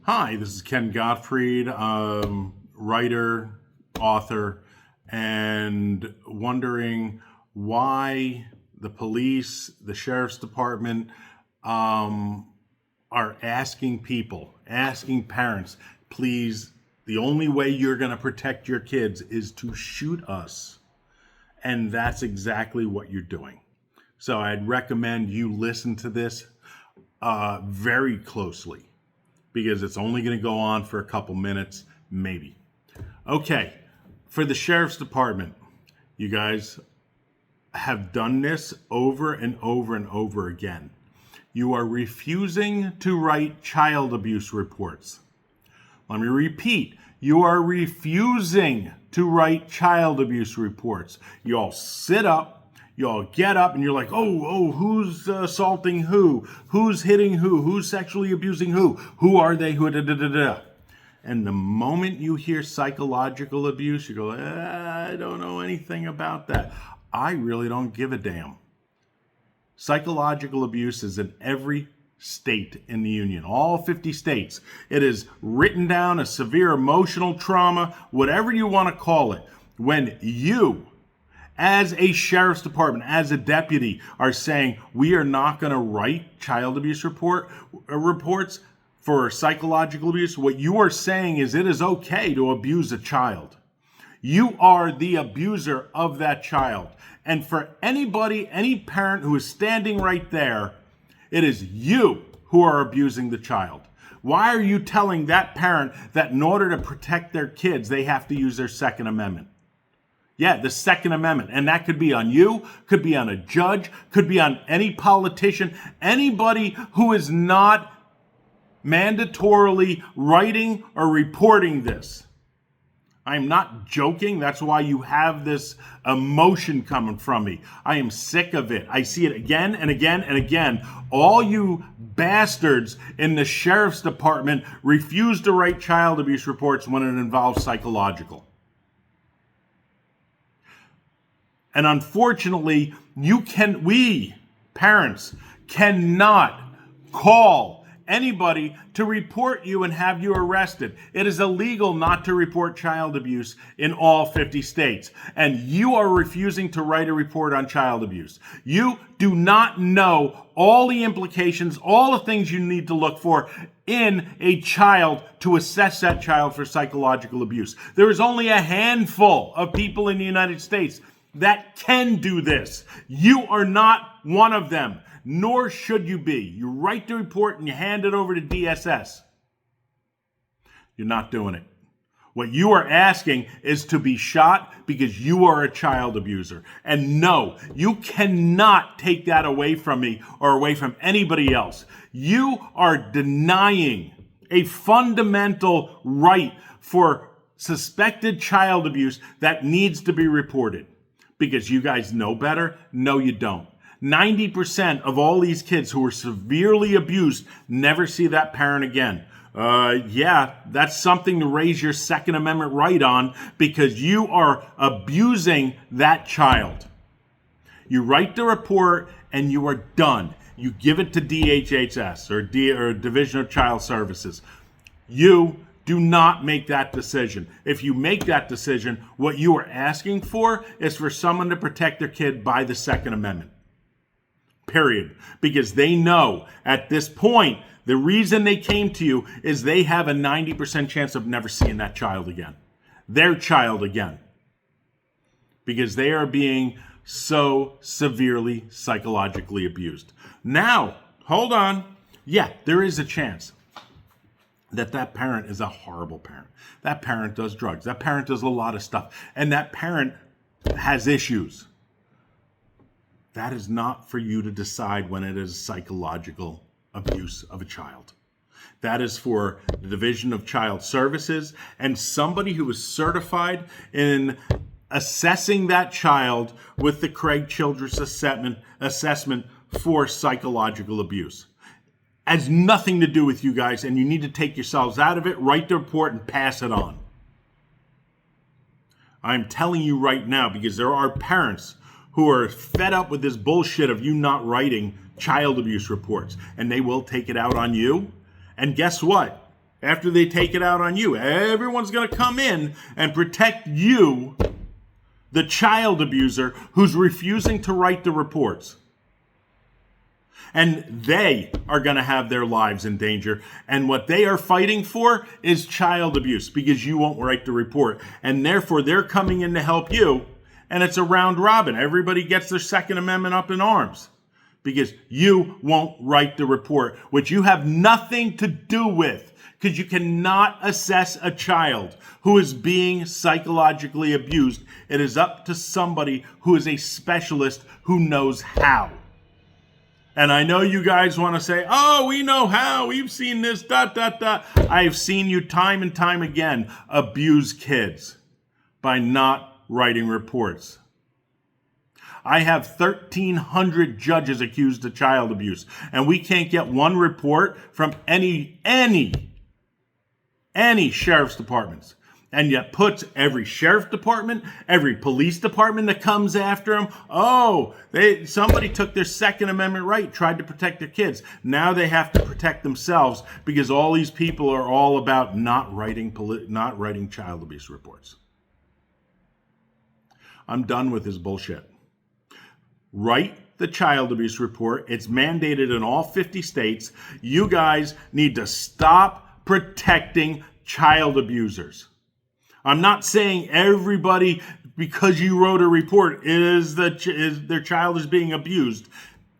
Hi, this is Ken Gottfried, writer, author, and wondering why the police, the sheriff's department, are asking parents, please, the only way you're going to protect your kids is to shoot us. And that's exactly what you're doing. So I'd recommend you listen to this very closely, because it's only going to go on for a couple minutes, maybe. Okay, for the sheriff's department, you guys have done this over and over and over again. You are refusing to write child abuse reports. Let me repeat, you are refusing to write child abuse reports. You all sit up, you all get up, and you're like, oh, who's assaulting who? Who's hitting who? Who's sexually abusing who? Who are they? Who, da, da, da, da. And the moment you hear psychological abuse, you go, I don't know anything about that. I really don't give a damn. Psychological abuse is in every state in the union, all 50 states. It is written down as severe emotional trauma, whatever you want to call it. When you, as a sheriff's department, as a deputy, are saying we are not going to write child abuse reports for psychological abuse, what you are saying is it is okay to abuse a child. You are the abuser of that child. And for anybody, any parent who is standing right there, it is you who are abusing the child. Why are you telling that parent that in order to protect their kids, they have to use their Second Amendment? Yeah, the Second Amendment. And that could be on you, could be on a judge, could be on any politician, anybody who is not mandatorily writing or reporting this. I'm not joking. That's why you have this emotion coming from me. I am sick of it. I see it again and again and again. All you bastards in the sheriff's department refuse to write child abuse reports when it involves psychological. And unfortunately, we parents cannot call anybody to report you and have you arrested. It is illegal not to report child abuse in all 50 states. And you are refusing to write a report on child abuse. You do not know all the implications, all the things you need to look for in a child to assess that child for psychological abuse. There is only a handful of people in the United States that can do this. You are not one of them. Nor should you be. You write the report and you hand it over to DSS. You're not doing it. What you are asking is to be shot because you are a child abuser. And no, you cannot take that away from me or away from anybody else. You are denying a fundamental right for suspected child abuse that needs to be reported. Because you guys know better? No, you don't. 90% of all these kids who were severely abused never see that parent again. Yeah, that's something to raise your Second Amendment right on, because you are abusing that child. You write the report and you are done. You give it to DHHS or Division of Child Services. You do not make that decision. If you make that decision, what you are asking for is for someone to protect their kid by the Second Amendment. Period. Because they know at this point, the reason they came to you is they have a 90% chance of never seeing that child again. Their child again. Because they are being so severely psychologically abused. Now, hold on. Yeah, there is a chance that parent is a horrible parent. That parent does drugs. That parent does a lot of stuff. And that parent has issues. That is not for you to decide when it is psychological abuse of a child. That is for the Division of Child Services and somebody who is certified in assessing that child with the Craig Childress assessment for psychological abuse. Has nothing to do with you guys, and you need to take yourselves out of it, write the report, and pass it on. I'm telling you right now, because there are parents who are fed up with this bullshit of you not writing child abuse reports, and they will take it out on you. And guess what? After they take it out on you, everyone's going to come in and protect you, the child abuser who's refusing to write the reports. And they are going to have their lives in danger. And what they are fighting for is child abuse, because you won't write the report. And therefore, they're coming in to help you. And it's a round robin. Everybody gets their Second Amendment up in arms because you won't write the report, which you have nothing to do with, because you cannot assess a child who is being psychologically abused. It is up to somebody who is a specialist who knows how. And I know you guys want to say, oh, we know how, we've seen this, ... I have seen you time and time again abuse kids by not writing reports. I have 1,300 judges accused of child abuse, and we can't get one report from any sheriff's departments. And yet puts every sheriff department, every police department that comes after them. Oh, somebody took their Second Amendment right, tried to protect their kids. Now they have to protect themselves because all these people are all about not writing child abuse reports. I'm done with this bullshit. Write the child abuse report. It's mandated in all 50 states. You guys need to stop protecting child abusers. I'm not saying everybody, because you wrote a report, their child is being abused.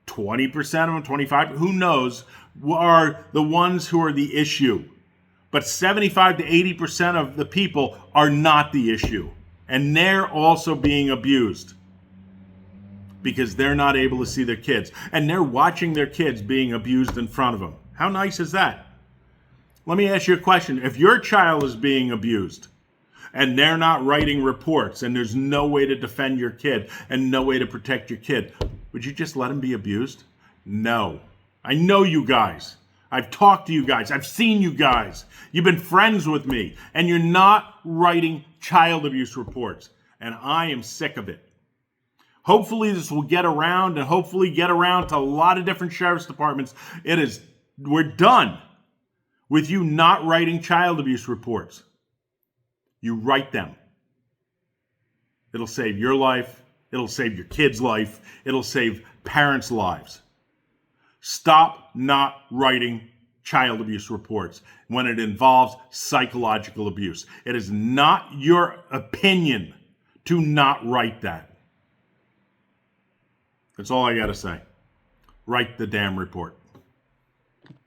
20% of them, 25%, who knows, are the ones who are the issue. But 75 to 80% of the people are not the issue. And they're also being abused because they're not able to see their kids. And they're watching their kids being abused in front of them. How nice is that? Let me ask you a question. If your child is being abused and they're not writing reports and there's no way to defend your kid and no way to protect your kid, would you just let him be abused? No. I know you guys. I've talked to you guys. I've seen you guys. You've been friends with me, and you're not writing child abuse reports. And I am sick of it. Hopefully this will get around, and hopefully get around to a lot of different sheriff's departments. We're done with you not writing child abuse reports. You write them. It'll save your life. It'll save your kid's life. It'll save parents' lives. Stop not writing child abuse reports when it involves psychological abuse. It is not your opinion to not write that. That's all I got to say. Write the damn report.